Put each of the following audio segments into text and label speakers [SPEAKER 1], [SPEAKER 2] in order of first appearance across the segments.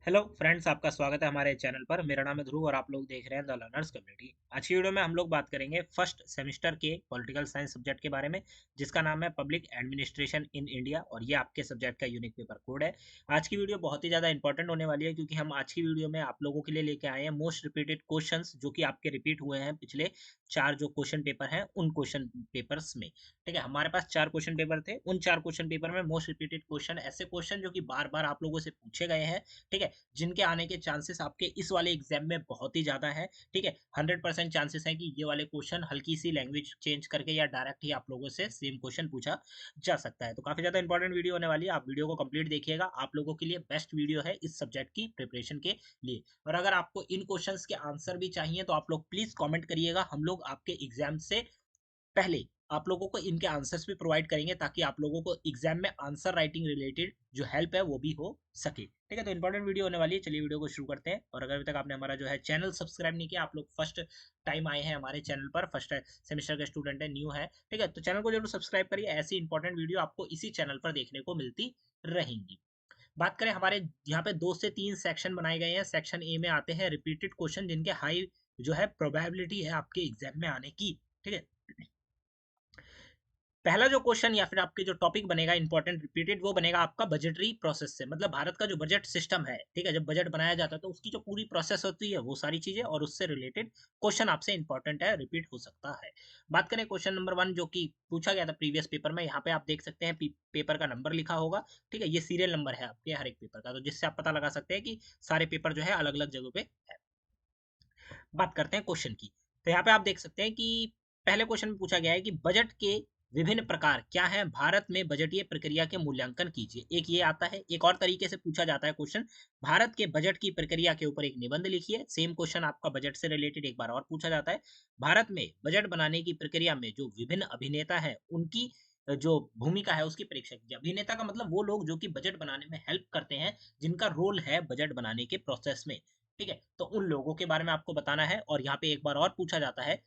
[SPEAKER 1] Hello friends, आपका स्वागत है हमारे चैनल पर। मेरा नाम है ध्रुव और आप लोग देख रहे हैं द लर्नर्स कम्युनिटी। आज की वीडियो में हम लोग बात करेंगे फर्स्ट सेमेस्टर के पॉलिटिकल साइंस सब्जेक्ट के बारे में, जिसका नाम है पब्लिक एडमिनिस्ट्रेशन इन इंडिया, और ये आपके सब्जेक्ट का यूनिक पेपर कोड है। आज की वीडियो बहुत ही ज़्यादा इंपॉर्टेंट होने वाली है, क्योंकि हम आज की वीडियो में आप लोगों के लिए लेके आए हैं मोस्ट रिपीटेड क्वेश्चन, जो कि आपके रिपीट हुए हैं पिछले 4 जो क्वेश्चन पेपर हैं उन क्वेश्चन पेपर्स में। ठीक है, हमारे पास 4 क्वेश्चन पेपर थे। उन 4 क्वेश्चन पेपर में मोस्ट रिपीटेड क्वेश्चन, ऐसे क्वेश्चन जो कि बार बार आप लोगों से पूछे गए हैं, ठीक है, जिनके आने के चांसेस आपके इस वाले एग्जाम में बहुत ही ज़्यादा है। ठीक है, 100% चांसेस है कि ये वाले क्वेश्चन हल्की सी लैंग्वेज चेंज करके या डायरेक्ट ही आप लोगों से सेम क्वेश्चन पूछा जा सकता है। तो काफ़ी ज़्यादा इंपॉर्टेंट वीडियो होने वाली है, आप वीडियो को कंप्लीट देखिएगा। आप लोगों के लिए बेस्ट वीडियो है इस सब्जेक्ट की प्रिपरेशन के लिए। और अगर आपको इन क्वेश्चंस के आंसर भी चाहिए तो आप लोग प्लीज़ कॉमेंट करिएगा। हम लोग आपके एग्जाम से पहले आप लोगों को इनके आंसर्स भी प्रोवाइड करेंगे, ताकि आप लोगों को एग्जाम में आंसर राइटिंग रिलेटेड जो हेल्प है वो भी हो सके। ठीक है, तो इंपॉर्टेंट वीडियो होने वाली है। चलिए वीडियो को शुरू करते हैं। और अगर अभी तक आपने हमारा जो है चैनल सब्सक्राइब नहीं किया, आप लोग फर्स्ट टाइम आए हैं हमारे चैनल पर, फर्स्ट सेमेस्टर के स्टूडेंट है, न्यू है, ठीक है, तो चैनल को जरूर सब्सक्राइब करिए। ऐसी इंपॉर्टेंट वीडियो आपको इसी चैनल पर देखने को मिलती रहेंगी। बात करें, हमारे यहाँ पे 2 से 3 सेक्शन बनाए गए हैं। सेक्शन ए में आते हैं रिपीटेड क्वेश्चन, जिनके हाई जो है प्रोबेबिलिटी है आपके एग्जाम में आने की। ठीक है, पहला जो क्वेश्चन या फिर आपके जो टॉपिक बनेगा इंपॉर्टेंट रिपीटेड, वो बनेगा आपका बजटरी प्रोसेस से। मतलब भारत का जो बजट सिस्टम है, ठीक है, जब बजट बनाया जाता है तो उसकी जो पूरी प्रोसेस होती है वो सारी चीजें, और उससे रिलेटेड क्वेश्चन आपसे इंपॉर्टेंट है, रिपीट हो सकता है। बात करें क्वेश्चन नंबर 1, जो कि पूछा गया था प्रीवियस पेपर में, यहाँ पे आप देख सकते हैं पेपर का नंबर लिखा होगा। ठीक है, ये सीरियल नंबर है आपके हर एक पेपर का, तो जिससे आप पता लगा सकते हैं कि सारे पेपर जो है अलग अलग जगहों पे है। बात करते हैं क्वेश्चन की, तो यहाँ पे आप देख सकते हैं कि पहले क्वेश्चन में पूछा गया है कि बजट के विभिन्न प्रकार क्या हैं, भारत में बजटीय प्रक्रिया के मूल्यांकन कीजिए। एक ये आता है। एक और तरीके से पूछा जाता है क्वेश्चन, भारत के बजट की प्रक्रिया के ऊपर एक निबंध लिखिए। सेम क्वेश्चन आपका बजट से रिलेटेड एक बार और पूछा जाता है, भारत में बजट बनाने की प्रक्रिया में जो विभिन्न अभिनेता है उनकी जो भूमिका है उसकी परीक्षा कीजिए। अभिनेता का मतलब वो लोग जो कि बजट बनाने में हेल्प करते हैं, जिनका रोल है बजट बनाने के प्रोसेस में। ठीक है, तो उन लोगों के बारे में आपको बताना है। और यहाँ पे एक बार और पूछा जाता है,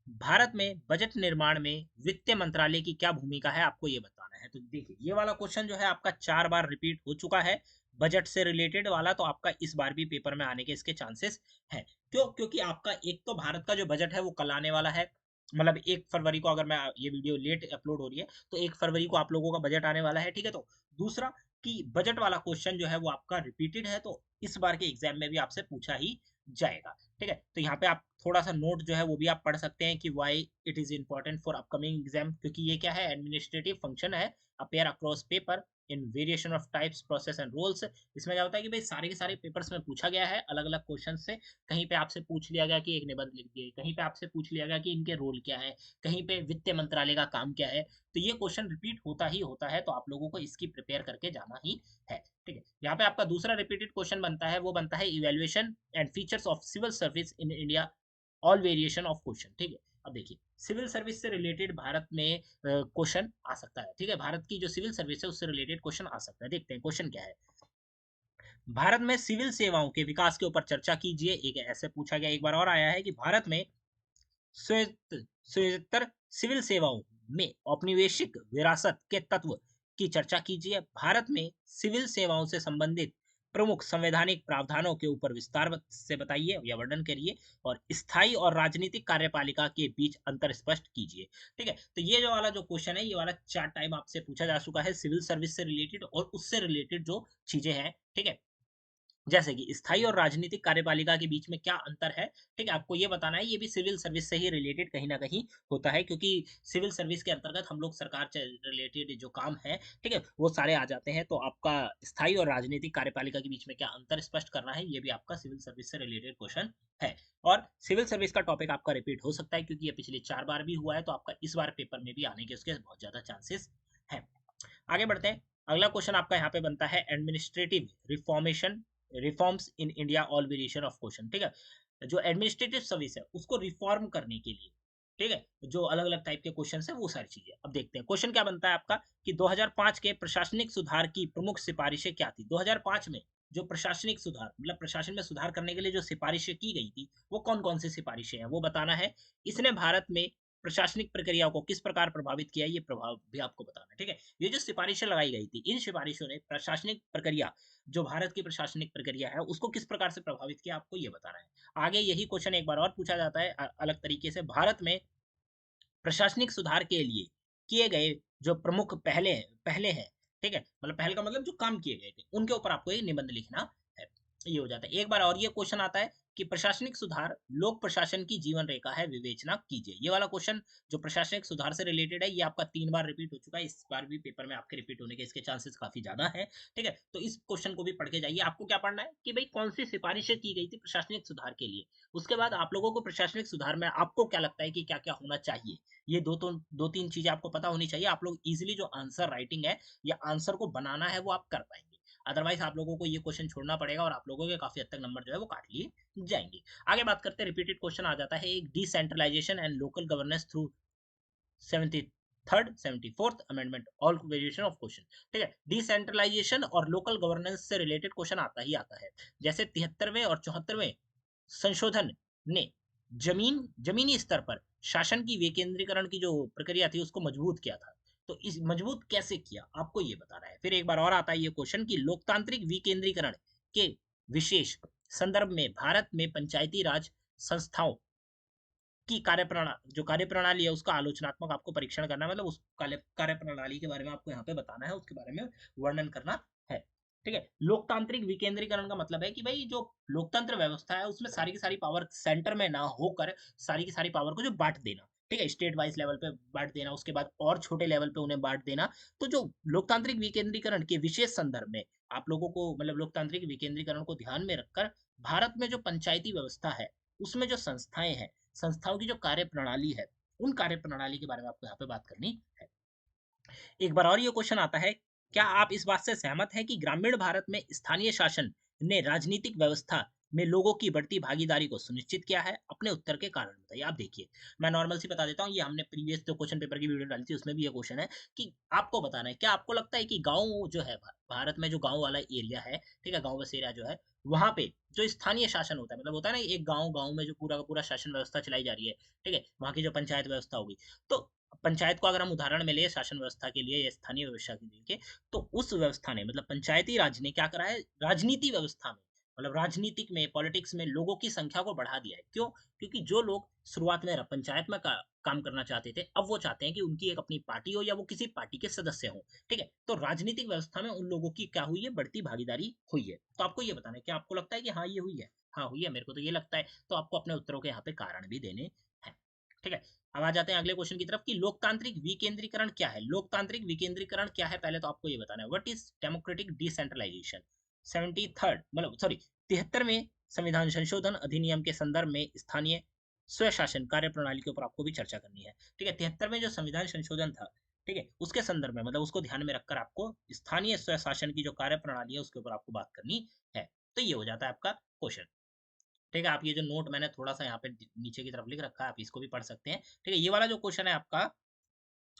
[SPEAKER 1] भारत में बजट निर्माण में वित्त मंत्रालय की क्या भूमिका है, आपको ये बताना है। तो देखिए, ये वाला क्वेश्चन जो है आपका 4 बार रिपीट हो चुका है, बजट से रिलेटेड वाला, तो आपका इस बार भी पेपर में आने के इसके चांसेस हैं। क्यों? क्योंकि आपका एक तो भारत का जो बजट है वो कल आने वाला है। मतलब 1 फरवरी को, अगर मैं ये वीडियो लेट अपलोड हो रही है तो 1 फरवरी को आप लोगों का बजट आने वाला है। ठीक है, तो दूसरा कि बजट वाला क्वेश्चन जो है वो आपका रिपीटेड है, तो इस बार के एग्जाम में भी आपसे पूछा ही जाएगा। ठीक है, तो यहाँ पे आप थोड़ा सा नोट जो है वो भी आप पढ़ सकते हैं कि why it is important for upcoming exam, क्योंकि ये क्या है, एडमिनिस्ट्रेटिव फंक्शन है, appear across paper in variation of types process and roles. इसमें क्या होता है कि भाई सारे के सारे पेपर्स में पूछा गया है अलग अलग क्वेश्चन से। कहीं पे आपसे पूछ लिया गया कि एक निबंध लिख दिए, कहीं पे आपसे पूछ लिया गया कि इनके रोल क्या है, कहीं पे वित्त मंत्रालय का काम क्या है। तो ये क्वेश्चन रिपीट होता ही होता है, तो आप लोगों को इसकी प्रिपेयर करके जाना ही है। ठीक है, यहाँ पे आपका दूसरा रिपीटेड क्वेश्चन बनता है, वो बनता है evaluation and features of civil service in India, all variation of question. ठीक है, अब देखिए, सिविल सर्विस से रिलेटेड भारत में क्वेश्चन आ सकता है। ठीक है, भारत की जो सिविल सर्विस है उससे रिलेटेड क्वेश्चन आ सकता है। देखते हैं क्वेश्चन क्या है। भारत में सिविल सेवाओं के विकास के ऊपर चर्चा कीजिए, एक ऐसे पूछा गया। एक बार और आया है कि भारत में स्वायत्तर सिविल सेवाओं में औपनिवेशिक विरासत के तत्व की चर्चा कीजिए। भारत में सिविल सेवाओं से संबंधित प्रमुख संवैधानिक प्रावधानों के ऊपर विस्तार से बताइए या वर्णन करिए। और स्थायी और राजनीतिक कार्यपालिका के बीच अंतर स्पष्ट कीजिए। ठीक है, तो ये जो वाला जो क्वेश्चन है, ये वाला 4 टाइम आपसे पूछा जा चुका है, सिविल सर्विस से रिलेटेड और उससे रिलेटेड जो चीजें हैं। ठीक है, जैसे कि स्थायी और राजनीतिक कार्यपालिका के बीच में क्या अंतर है। ठीक है, आपको ये बताना है। ये भी सिविल सर्विस से ही रिलेटेड कहीं ना कहीं होता है, क्योंकि सिविल सर्विस के अंतर्गत हम लोग सरकार से रिलेटेड जो काम है, ठीक है, वो सारे आ जाते हैं। तो आपका स्थायी और राजनीतिक कार्यपालिका के बीच में क्या अंतर स्पष्ट करना है, ये भी आपका सिविल सर्विस से रिलेटेड क्वेश्चन है। और सिविल सर्विस का टॉपिक आपका रिपीट हो सकता है, क्योंकि ये पिछले 4 बार भी हुआ है, तो आपका इस बार पेपर में भी आने के उसके बहुत ज्यादा चांसेस है। आगे बढ़ते हैं। अगला क्वेश्चन आपका यहाँ पे बनता है, administrative reformation reforms in India, all variation of question. ठीक है, जो एडमिनिस्ट्रेटिव सर्विस है उसको रिफॉर्म करने के लिए, ठीक है, जो अलग अलग टाइप के क्वेश्चन है वो सारी चीजें। अब देखते हैं क्वेश्चन क्या बनता है आपका, कि 2005 के प्रशासनिक सुधार की प्रमुख सिफारिशें क्या थी। 2005 में जो प्रशासनिक सुधार, मतलब प्रशासन में सुधार करने के लिए जो सिफारिशें की गई थी, वो कौन कौन सी सिफारिशें हैं वो बताना है। इसने भारत में प्रशासनिक प्रक्रिया को किस प्रकार प्रभावित किया, ये प्रभाव भी आपको बताना है। ठीक है, ये जो सिफारिशें लगाई गई थी, इन सिफारिशों ने प्रशासनिक प्रक्रिया, जो भारत की प्रशासनिक प्रक्रिया है, उसको किस प्रकार से प्रभावित किया, आपको ये बताना है। आगे यही क्वेश्चन एक बार और पूछा जाता है अलग तरीके से, भारत में प्रशासनिक सुधार के लिए किए गए जो प्रमुख पहले हैं, ठीक है, मतलब पहल का मतलब जो काम किए गए थे, उनके ऊपर आपको एक निबंध लिखना है। ये हो जाता है। एक बार और ये क्वेश्चन आता है कि प्रशासनिक सुधार लोक प्रशासन की जीवन रेखा है, विवेचना कीजिए। ये वाला क्वेश्चन जो प्रशासनिक सुधार से रिलेटेड है, ये आपका 3 बार रिपीट हो चुका है, इस बार भी पेपर में आपके रिपीट होने के इसके चांसेस काफी ज्यादा है। ठीक है, तो इस क्वेश्चन को भी पढ़ के जाइए। आपको क्या पढ़ना है कि भाई कौन सी सिफारिशें की गई थी प्रशासनिक सुधार के लिए, उसके बाद आप लोगों को प्रशासनिक सुधार में आपको क्या लगता है कि क्या क्या होना चाहिए, ये दो तीन चीजें आपको पता होनी चाहिए। आप लोग इजीली जो आंसर राइटिंग है या आंसर को बनाना है वो आप कर पाएंगे। अदरवाइज आप लोगों को ये क्वेश्चन छोड़ना पड़ेगा और आप लोगों के काफी हद तक नंबर जो है वो काट लिए जाएंगे। आगे बात करते हैं, रिपीटेड क्वेश्चन आ जाता है एक, decentralisation and local governance through 73rd 74th amendment, all variation of question. ठीक है, डिसेंट्रलाइजेशन और लोकल गवर्नेंस से रिलेटेड क्वेश्चन आता ही आता है। जैसे 73वें और 74वें संशोधन ने जमीनी स्तर पर शासन की विकेंद्रीकरण की जो प्रक्रिया थी उसको मजबूत किया था। तो इस मजबूत कैसे किया, आपको ये बताना है। फिर एक बार और आता है ये क्वेश्चन कि लोकतांत्रिक विकेंद्रीकरण के विशेष संदर्भ में भारत में पंचायती राज संस्थाओं की जो कार्यप्रणाली है उसका आलोचनात्मक आपको परीक्षण करना है, मतलब उस कार्यप्रणाली के बारे में आपको यहाँ पे बताना है, उसके बारे में वर्णन करना है। ठीक है, लोकतांत्रिक विकेंद्रीकरण का मतलब है कि भाई जो लोकतंत्र व्यवस्था है उसमें सारी की सारी पावर सेंटर में ना होकर सारी की सारी पावर को जो बांट देना, ठीक है, स्टेट वाइज लेवल पे बांट देना, उसके बाद और छोटे लेवल पे उन्हें बांट देना। तो जो लोकतांत्रिक विकेंद्रीकरण के विशेष संदर्भ में आप लोगों को, मतलब लोकतांत्रिक विकेंद्रीकरण को ध्यान में रखकर भारत में जो पंचायती व्यवस्था है उसमें जो संस्थाएं हैं, संस्थाओं की जो कार्य प्रणाली है, उन कार्य प्रणाली के बारे में आपको यहाँ पे बात करनी है। एक बार और ये क्वेश्चन आता है, क्या आप इस बात से सहमत हैं कि ग्रामीण भारत में स्थानीय शासन ने राजनीतिक व्यवस्था में लोगों की बढ़ती भागीदारी को सुनिश्चित किया है? अपने उत्तर के कारण बताइए। आप देखिए, मैं नॉर्मल सी बता देता हूँ, ये हमने प्रीवियस जो क्वेश्चन पेपर की वीडियो डाली थी उसमें भी ये क्वेश्चन है कि आपको बताना है क्या आपको लगता है कि गांव जो है, भारत में जो गांव वाला एरिया है, ठीक है, गांव बस एरिया जो है, वहां पे जो स्थानीय शासन होता है, मतलब होता है ना एक गांव गांव में जो पूरा का पूरा शासन व्यवस्था चलाई जा रही है, ठीक है, वहां की जो पंचायत व्यवस्था होगी, तो पंचायत को अगर हम उदाहरण में ले शासन व्यवस्था के लिए या स्थानीय व्यवस्था के लिए, तो उस व्यवस्था ने, मतलब पंचायती राज ने क्या करा है, राजनीति व्यवस्था में, मतलब राजनीतिक में, पॉलिटिक्स में लोगों की संख्या को बढ़ा दिया है। क्यों? क्योंकि जो लोग शुरुआत में पंचायत में काम करना चाहते थे, अब वो चाहते हैं कि उनकी एक अपनी पार्टी हो या वो किसी पार्टी के सदस्य हो। ठीक है, तो राजनीतिक व्यवस्था में उन लोगों की क्या हुई है, बढ़ती भागीदारी हुई है। तो आपको ये बताना है कि आपको लगता है कि हाँ ये हुई है, हाँ हुई है, मेरे को तो ये लगता है। तो आपको अपने उत्तरों के यहाँ पे कारण भी देने हैं। ठीक है, अब आ जाते हैं अगले क्वेश्चन की तरफ कि लोकतांत्रिक विकेंद्रीकरण क्या है। लोकतांत्रिक विकेंद्रीकरण क्या है, पहले तो आपको ये बताना है। What is democratic decentralisation? 73rd मतलब सॉरी 73वें संविधान संशोधन अधिनियम के संदर्भ में स्थानीय स्वशासन कार्य प्रणाली के ऊपर आपको भी चर्चा करनी है। ठीक है, 73वें जो संविधान संशोधन था, ठीक है, उसके संदर्भ में, मतलब उसको ध्यान में रखकर आपको स्थानीय स्वशासन की जो कार्य प्रणाली है उसके ऊपर आपको बात करनी है। तो ये हो जाता है आपका क्वेश्चन। ठीक है, आप ये जो नोट मैंने थोड़ा सा यहाँ पे नीचे की तरफ लिख रखा है, आप इसको भी पढ़ सकते हैं। ठीक है, ये वाला जो क्वेश्चन है आपका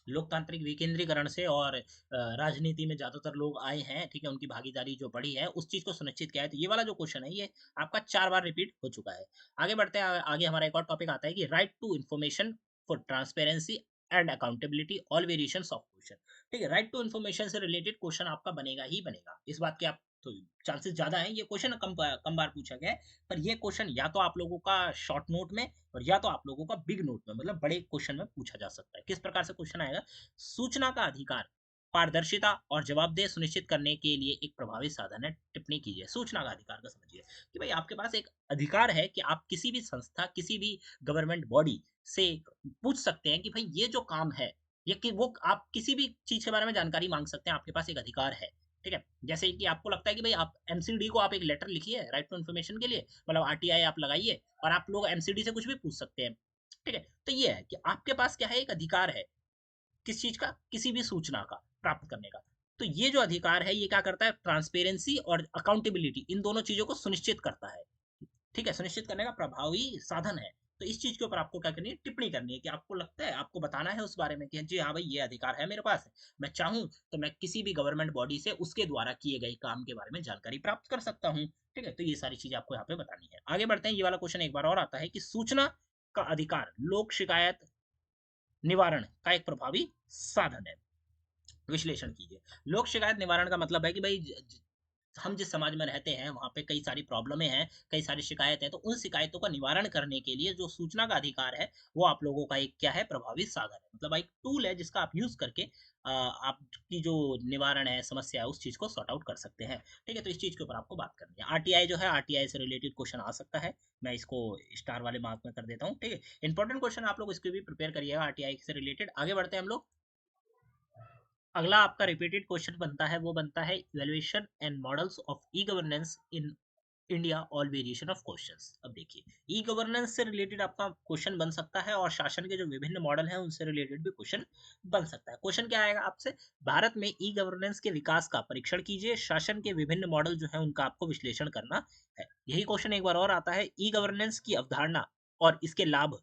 [SPEAKER 1] लोकतांत्रिक विकेंद्रीकरण से और राजनीति में ज्यादातर लोग आए हैं, ठीक है, उनकी भागीदारी जो बढ़ी है उस चीज को सुनिश्चित किया है। तो ये वाला जो क्वेश्चन है ये आपका 4 बार रिपीट हो चुका है। आगे बढ़ते हैं, आगे हमारा एक और टॉपिक आता है कि right to information for transparency and accountability, all variations of question. ठीक है, राइट टू इन्फॉर्मेशन से रिलेटेड क्वेश्चन आपका बनेगा ही बनेगा, इस बात के आप तो चांसेस ज्यादा है। ये क्वेश्चन कम बार पूछा गया है, पर ये क्वेश्चन या तो आप लोगों का शॉर्ट नोट में और या तो आप लोगों का बिग नोट में, मतलब बड़े क्वेश्चन में पूछा जा सकता है। किस प्रकार से क्वेश्चन आएगा? सूचना का अधिकार पारदर्शिता और जवाबदेही सुनिश्चित करने के लिए एक प्रभावी साधन है, टिप्पणी कीजिए। सूचना का अधिकार का समझिए कि भाई आपके पास एक अधिकार है कि आप किसी भी संस्था, किसी भी गवर्नमेंट बॉडी से पूछ सकते हैं कि भाई ये जो काम है, ये कि वो आप किसी भी चीज के बारे में जानकारी मांग सकते हैं, आपके पास एक अधिकार है। ठीक है, जैसे कि आपको लगता है कि भाई आप एमसीडी को आप एक लेटर लिखिए राइट टू इन्फॉर्मेशन के लिए, मतलब आरटीआई आप लगाइए और आप लोग एमसीडी से कुछ भी पूछ सकते हैं। ठीक है, तो ये है कि आपके पास क्या है, एक अधिकार है, किस चीज का, किसी भी सूचना का प्राप्त करने का। तो ये जो अधिकार है ये क्या करता है, ट्रांसपेरेंसी और अकाउंटेबिलिटी इन दोनों चीजों को सुनिश्चित करता है। ठीक है, सुनिश्चित करने का प्रभावी साधन है। तो इस चीज के ऊपर आपको क्या करनी है, टिप्पणी करनी है कि आपको लगता है, आपको बताना है उस बारे में कि जी हाँ भाई ये अधिकार है मेरे पास, मैं चाहूँ तो मैं किसी भी गवर्नमेंट बॉडी से उसके द्वारा किए गए काम के बारे में जानकारी प्राप्त कर सकता हूँ। ठीक है, तो ये सारी चीजें आपको यहाँ पे बतानी है। आगे बढ़ते हैं, ये वाला क्वेश्चन एक बार और आता है कि सूचना का अधिकार लोक शिकायत निवारण का एक प्रभावी साधन है। विश्लेषण कीजिए। लोक शिकायत निवारण का मतलब है कि भाई हम जिस समाज में रहते हैं वहाँ पे कई सारी प्रॉब्लमें हैं, कई सारी शिकायत है, तो उन शिकायतों का निवारण करने के लिए जो सूचना का अधिकार है वो आप लोगों का एक क्या है, प्रभावी साधन है। मतलब एक टूल है जिसका आप यूज करके आपकी जो निवारण है, समस्या है, उस चीज को सॉर्ट आउट कर सकते हैं। ठीक है, तो इस चीज के ऊपर आपको बात करनी है। आरटीआई जो है, आरटीआई से रिलेटेड क्वेश्चन आ सकता है, मैं इसको स्टार वाले मार्क में कर देता हूँ। ठीक है, इंपॉर्टेंट क्वेश्चन आप लोग इसके भी प्रिपेयर करिएगा आरटीआई से रिलेटेड। आगे बढ़ते हैं हम लोग। अगला आपका रिपीटेड क्वेश्चन बनता है, वो बनता है evaluation and models of e governance in India, all variation of questions. अब देखिए, ई गवर्नेंस से रिलेटेड आपका क्वेश्चन बन सकता है और शासन के जो विभिन्न मॉडल हैं उनसे रिलेटेड भी क्वेश्चन बन सकता है। क्वेश्चन क्या आएगा आपसे, भारत में ई गवर्नेंस के विकास का परीक्षण कीजिए, शासन के विभिन्न मॉडल जो है उनका आपको विश्लेषण करना है। यही क्वेश्चन एक बार और आता है, ई गवर्नेंस की अवधारणा और इसके लाभ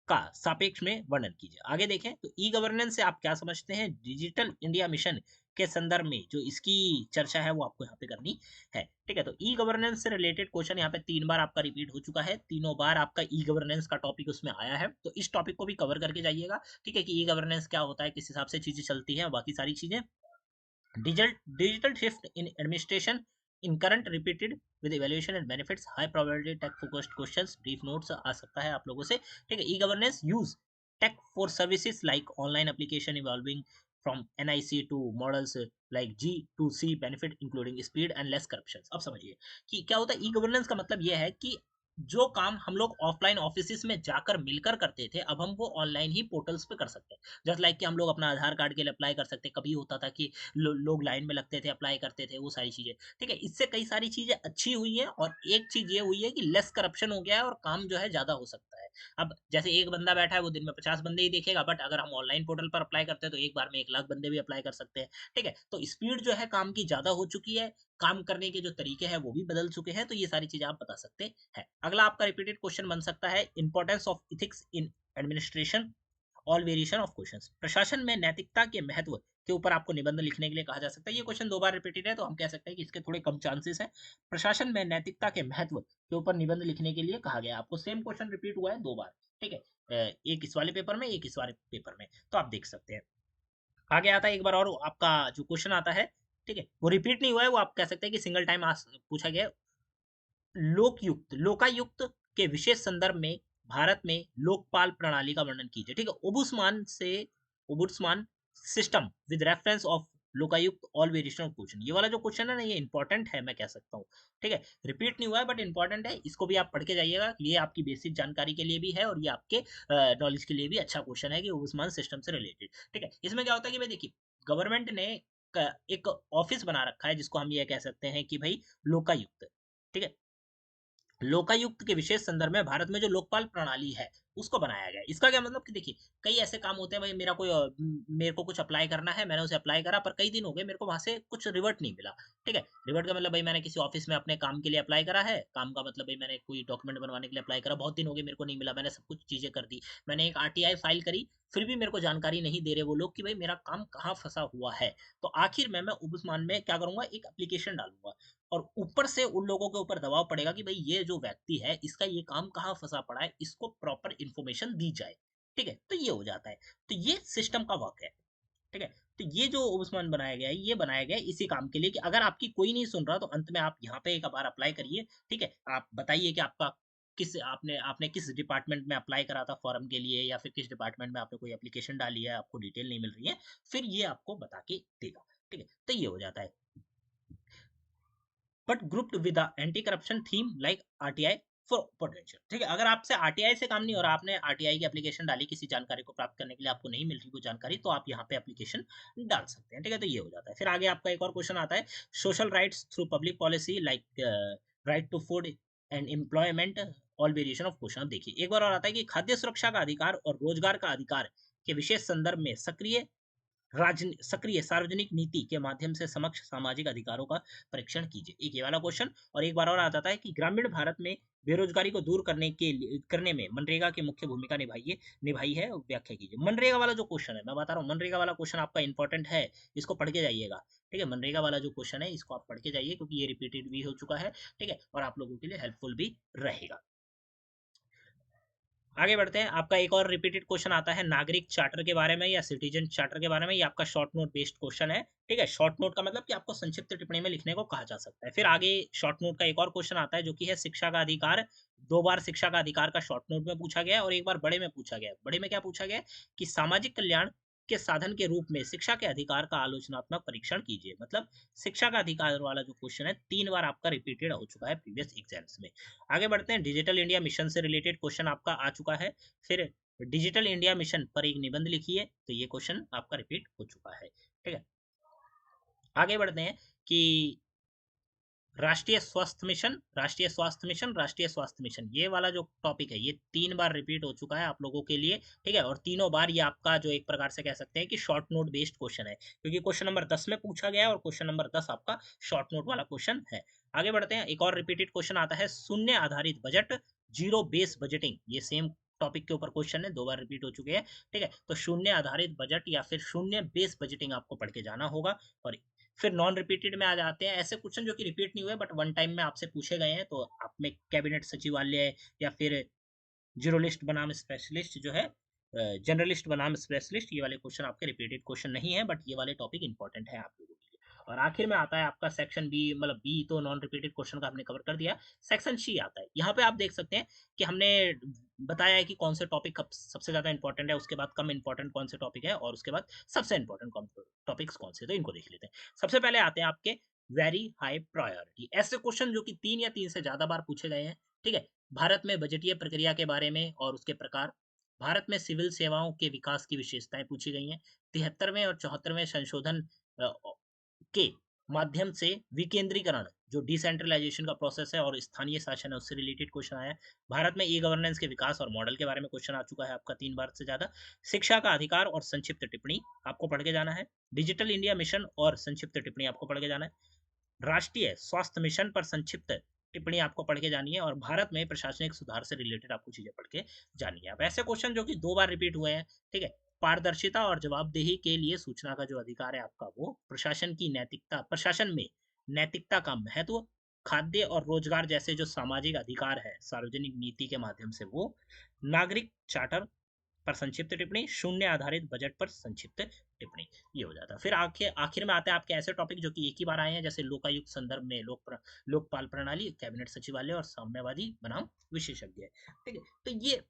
[SPEAKER 1] का सापेक्ष में वर्णन कीजिए। आगे देखें तो ई गवर्नेंस से आप क्या समझते हैं, डिजिटल इंडिया मिशन के संदर्भ में जो इसकी चर्चा है वो आपको यहाँ पे करनी है। ठीक है, तो ई गवर्नेंस से रिलेटेड क्वेश्चन यहाँ पे 3 बार आपका रिपीट हो चुका है, तीनों बार आपका ई गवर्नेंस का टॉपिक उसमें आया है, तो इस टॉपिक को भी कवर करके जाइएगा। ठीक है, कि ई गवर्नेंस क्या होता है, किस हिसाब से चीजें चलती हैं, बाकी सारी चीजें। digital shift in administration in current repeated with evaluation and benefits, high probability tech focused questions, brief notes आ सकता है आप लोगों से। ठीक है, e governance use tech for services like online application evolving from NIC to models like G2C benefit including speed and less corruption। अब समझिए कि क्या होता है। ई गवर्नेंस का मतलब यह है कि जो काम हम लोग ऑफलाइन ऑफिस में जाकर मिलकर करते थे, अब हम वो ऑनलाइन ही पोर्टल्स पे कर सकते हैं। जस्ट लाइक कि हम लोग अपना आधार कार्ड के लिए अप्लाई कर सकते हैं, कभी होता था कि लोग लाइन में लगते थे, अप्लाई करते थे, वो सारी चीजें। ठीक है, इससे कई सारी चीजें अच्छी हुई हैं और एक चीज ये हुई है कि लेस करप्शन हो गया है और काम जो है ज्यादा हो सकता है। अब जैसे एक बंदा बैठा है वो दिन में 50 बंदे ही देखेगा, बट अगर हम ऑनलाइन पोर्टल पर अप्लाई करते हैं तो एक बार में 1 लाख बंदे भी अप्लाई कर सकते हैं। ठीक है, तो स्पीड जो है काम की ज्यादा हो चुकी है, काम करने के जो तरीके हैं वो भी बदल चुके हैं, तो ये सारी चीजें आप बता सकते हैं। अगला आपका रिपीटेड क्वेश्चन बन सकता है, importance of ethics in administration, all variation of questions. प्रशासन में नैतिकता के महत्व के ऊपर आपको निबंध लिखने के लिए कहा जा सकता है। ये क्वेश्चन 2 बार रिपीटेड है, तो हम कह सकते हैं कि इसके थोड़े कम चांसेस हैं। प्रशासन में नैतिकता के महत्व के ऊपर निबंध लिखने के लिए कहा गया। आपको सेम क्वेश्चन रिपीट हुआ है 2 बार। ठीक है, एक इस वाले पेपर में, एक इस वाले पेपर में, तो आप देख सकते हैं। आगे आता है एक बार और आपका जो क्वेश्चन आता है, ठीक है, वो रिपीट नहीं हुआ है, वो आप कह सकते हैं कि सिंगल टाइम पूछा गया है। लोकायुक्त के विशेष संदर्भ में भारत में लोकपाल प्रणाली का वर्णन कीजिए। ठीक है, ombudsman system with reference of Lokayukta all variation of question. ये वाला जो क्वेश्चन है ना, ये इंपॉर्टेंट है, मैं कह सकता हूँ। ठीक है, रिपीट नहीं हुआ है बट इंपॉर्टेंट है, इसको भी आप पढ़ के जाइएगा। ये आपकी बेसिक जानकारी के लिए भी है और ये आपके नॉलेज के लिए भी अच्छा क्वेश्चन है कि ओबुस्मान सिस्टम से रिलेटेड। ठीक है, इसमें क्या होता है कि भाई देखिए, गवर्नमेंट ने एक ऑफिस बना रखा है जिसको हम ये कह सकते हैं कि भाई लोकायुक्त। ठीक है, लोकायुक्त के विशेष संदर्भ में भारत में जो लोकपाल प्रणाली है उसको बनाया गया है। इसका क्या मतलब कि देखिए, कई ऐसे काम होते हैं, भाई मेरे को कुछ अप्लाई करना है, मैंने उसे अप्लाई करा, पर कई दिन हो गए मेरे को वहां से कुछ रिवर्ट नहीं मिला। ठीक है, रिवर्ट का मतलब भाई मैंने किसी ऑफिस में अपने काम के लिए अप्लाई करा है, काम का मतलब भाई मैंने कोई डॉक्यूमेंट बनवाने के लिए अप्लाई करा, बहुत दिन हो गए मेरे को नहीं मिला, मैंने सब कुछ चीजें कर दी, मैंने एक आरटीआई फाइल करी, फिर भी मेरे को जानकारी नहीं दे रहे वो लोग कि भाई मेरा काम कहाँ फंसा हुआ है। तो आखिर में मैं उबुस्मान में क्या करूंगा, एक एप्लीकेशन डालूंगा और ऊपर से उन लोगों के ऊपर दबाव पड़ेगा कि भाई ये जो व्यक्ति है इसका ये काम कहाँ फंसा पड़ा है, इसको प्रॉपर इन्फॉर्मेशन दी जाए। ठीक है, तो ये हो जाता है, तो ये सिस्टम का वर्क है। ठीक है, तो ये जो ओबुस्मान बनाया गया है, ये बनाया गया है इसी काम के लिए कि अगर आपकी कोई नहीं सुन रहा तो अंत में आप यहाँ पे एक बार अप्लाई करिए। ठीक है, आप बताइए कि आपका किस आपने आपने किस डिपार्टमेंट में अप्लाई करा था फॉर्म के लिए, या फिर किस डिपार्टमेंट में आपने कोई एप्लीकेशन डाली है, आपको डिटेल नहीं मिल रही है, फिर ये आपको बता के देगा। ठीक है, तो ये हो जाता है, but grouped with anti corruption theme like RTI for potential. ठीक है, अगर आपसे आरटीआई से काम नहीं हो रहा, आपने आरटीआई की एप्लीकेशन डाली, किसी जानकारी को प्राप्त करने के लिए आपको नहीं मिल रही वो जानकारी, तो आप यहाँ पे एप्लीकेशन डाल सकते हैं। ठीक है, तो ये हो जाता है। फिर आगे आपका एक और क्वेश्चन आता है, social rights through public policy like right to food and employment, all variation of question. देखिए, एक बार और आता है कि खाद्य सुरक्षा का अधिकार और रोजगार का अधिकार के विशेष संदर्भ में सक्रिय सार्वजनिक नीति के माध्यम से समक्ष सामाजिक अधिकारों का परीक्षण कीजिए। एक ये वाला क्वेश्चन, और एक बार और आ जाता है कि ग्रामीण भारत में बेरोजगारी को दूर करने में मनरेगा की मुख्य भूमिका निभाई है, व्याख्या कीजिए। मनरेगा वाला जो क्वेश्चन है, मैं बता रहा हूँ, मनरेगा वाला क्वेश्चन आपका इंपॉर्टेंट है, इसको पढ़ के जाइएगा। ठीक है, मनरेगा वाला जो क्वेश्चन है इसको आप पढ़ के जाइए, क्योंकि ये रिपीटेड भी हो चुका है। ठीक है, और आप लोगों के लिए हेल्पफुल भी रहेगा। आगे बढ़ते हैं। आपका एक और रिपीटेड क्वेश्चन आता है नागरिक चार्टर के बारे में या सिटीजन चार्टर के बारे में। ये आपका शॉर्ट नोट बेस्ड क्वेश्चन है, ठीक है। शॉर्ट नोट का मतलब कि आपको संक्षिप्त टिप्पणी में लिखने को कहा जा सकता है। फिर आगे शॉर्ट नोट का एक और क्वेश्चन आता है जो कि है शिक्षा का अधिकार। 2 बार शिक्षा का अधिकार का शॉर्ट नोट में पूछा गया है और एक बार बड़े में पूछा गया है। बड़े में क्या पूछा गया है कि सामाजिक कल्याण के साधन के रूप में शिक्षा के अधिकार का आलोचनात्मक परीक्षण कीजिए। मतलब शिक्षा का अधिकार वाला जो क्वेश्चन है 3 बार आपका रिपीटेड हो चुका है प्रीवियस एग्जाम्स में। आगे बढ़ते हैं। डिजिटल इंडिया मिशन से रिलेटेड क्वेश्चन आपका आ चुका है। फिर डिजिटल इंडिया मिशन पर एक निबंध लिखिए, तो ये क्वेश्चन आपका रिपीट हो चुका है, ठीक है। आगे बढ़ते हैं कि राष्ट्रीय स्वास्थ्य मिशन, राष्ट्रीय स्वास्थ्य मिशन, राष्ट्रीय स्वास्थ्य मिशन, ये वाला जो टॉपिक है ये 3 बार रिपीट हो चुका है आप लोगों के लिए, ठीक है। और तीनों बार ये आपका जो एक प्रकार से कह सकते हैं कि शॉर्ट नोट बेस्ड क्वेश्चन है, क्योंकि क्वेश्चन नंबर 10 में पूछा गया है और क्वेश्चन नंबर 10 आपका शॉर्ट नोट वाला क्वेश्चन है। आगे बढ़ते हैं। एक और रिपीटेड क्वेश्चन आता है शून्य आधारित बजट, जीरो बेस बजटिंग। ये सेम टॉपिक के ऊपर क्वेश्चन है, 2 बार रिपीट हो चुके हैं, ठीक है। तो शून्य आधारित बजट या फिर शून्य बेस बजटिंग आपको पढ़ के जाना होगा। और फिर नॉन रिपीटेड में आ जाते हैं ऐसे क्वेश्चन जो कि रिपीट नहीं हुए बट वन टाइम में आपसे पूछे गए हैं। तो आप में कैबिनेट सचिवालय या फिर जीरोलिस्ट बनाम स्पेशलिस्ट जो है, जनरलिस्ट बनाम स्पेशलिस्ट, ये वाले क्वेश्चन आपके रिपीटेड क्वेश्चन नहीं है बट ये वाले टॉपिक इंपॉर्टेंट है आप लोगों के लिए। और आखिर में आता है आपका सेक्शन बी, मतलब बी तो नॉन रिपीटेड क्वेश्चन का हमने कवर कर दिया। सेक्शन सी आता है। यहाँ पे आप देख सकते हैं कि हमने बताया है कि कौन से टॉपिक सबसे ज्यादा इंपॉर्टेंट है, उसके बाद कम इंपॉर्टेंट कौन से टॉपिक है और उसके बाद सबसे इंपॉर्टेंट टॉपिक्स कौन से, तो इनको देख लेते हैं। सबसे पहले आते हैं आपके वेरी हाई प्रायोरिटी, ऐसे क्वेश्चन जो कि 3 या 3 से ज्यादा बार पूछे गए हैं, ठीक है। भारत में बजटीय प्रक्रिया के बारे में और उसके प्रकार, भारत में सिविल सेवाओं के विकास की विशेषताएं पूछी गई हैं। 73वें और 74वें संशोधन के माध्यम से विकेंद्रीकरण, जो डिसेंट्रलाइजेशन का प्रोसेस है और स्थानीय शासन है, उससे रिलेटेड क्वेश्चन आया है। भारत में ई गवर्नेंस के विकास और मॉडल के बारे में क्वेश्चन आ चुका है आपका 3 बार से ज्यादा। शिक्षा का अधिकार और संक्षिप्त टिप्पणी आपको पढ़ के जाना है। डिजिटल इंडिया मिशन और संक्षिप्त टिप्पणी आपको पढ़ के जाना है। राष्ट्रीय स्वास्थ्य मिशन पर संक्षिप्त टिप्पणी आपको पढ़ के जानी है और भारत में प्रशासनिक सुधार से रिलेटेड आपको चीजें पढ़ के जानी है। अब ऐसे क्वेश्चन जो कि 2 बार रिपीट हुए हैं, ठीक है। पारदर्शिता और जवाबदेही के लिए सूचना का जो अधिकार है आपका, वो प्रशासन की नैतिकता, प्रशासन में नैतिकता का महत्व, खाद्य और रोजगार जैसे जो सामाजिक अधिकार है सार्वजनिक नीति के माध्यम से वो, नागरिक चार्टर पर संक्षिप्त टिप्पणी, शून्य आधारित बजट पर संक्षिप्त टिप्पणी, ये हो जाता है। फिर आखिर आखिर में आते हैं आपके ऐसे टॉपिक जो कि एक ही बार आए हैं, जैसे लोकायुक्त संदर्भ में लोकपाल प्रणाली, कैबिनेट सचिवालय और साम्यवादी बनाम विशेषज्ञ, ठीक है। तो ये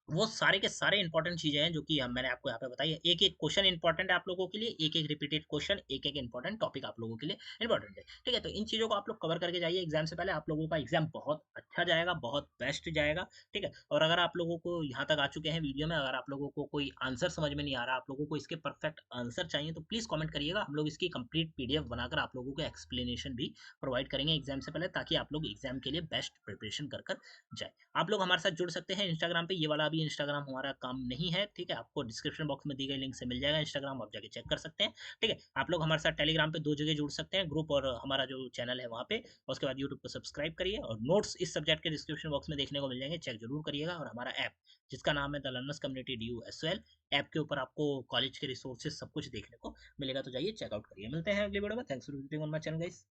[SPEAKER 1] वो सारे के सारे इंपॉर्टेंट चीजें हैं जो कि मैंने आपको यहाँ पे बताई है। एक एक क्वेश्चन इंपॉर्टेंट है आप लोगों के लिए, एक एक रिपीटेड क्वेश्चन, एक एक इंपॉर्टेंट टॉपिक आप लोगों के लिए इंपॉर्टेंट है, ठीक है। तो इन चीजों को आप लोग कवर करके जाइए एग्जाम से पहले, आप लोगों का एग्जाम बहुत अच्छा जाएगा, बहुत बेस्ट जाएगा, ठीक है। और अगर आप लोगों को यहाँ तक आ चुके हैं वीडियो में, अगर आप लोगों को कोई आंसर समझ में नहीं आ रहा, आप लोगों को इसके परफेक्ट आंसर चाहिए, तो प्लीज कॉमेंट करिएगा। हम लोग इसकी कंप्लीट पीडीएफ बनाकर आप लोगों को एक्सप्लेनेशन भी प्रोवाइड करेंगे एग्जाम से पहले, ताकि आप लोग एग्जाम के लिए बेस्ट प्रिपरेशन कर कर जाए। आप लोग हमारे साथ जुड़ सकते हैं इंस्टाग्राम पे, ये वाला अभी इंस्टाग्राम हमारा काम नहीं है, ठीक है। आपको डिस्क्रिप्शन बॉक्स में दी गई लिंक से मिल जाएगा इंस्टाग्राम, आप जाके चेक कर सकते हैं, ठीक है। आप लोग हमारे साथ टेलीग्राम पे 2 जगह जुड़ सकते हैं, ग्रुप और हमारा जो चैनल है वहाँ पे। और उसके बाद यूट्यूब को सब्सक्राइब करिए और नोट्स इस सब्जेक्ट के डिस्क्रिप्शन बॉक्स में देखने को मिल जाएंगे, चेक जरूर करिएगा। और हमारा ऐप जिसका नाम है the learners community DUSOL, app के ऊपर आपको कॉलेज के रिसोर्सेज सब कुछ देखने को मिलेगा, तो जाइए चेकआउट करिए। मिलते हैं अगली वीडियो में। Thanks for visiting on my channel guys.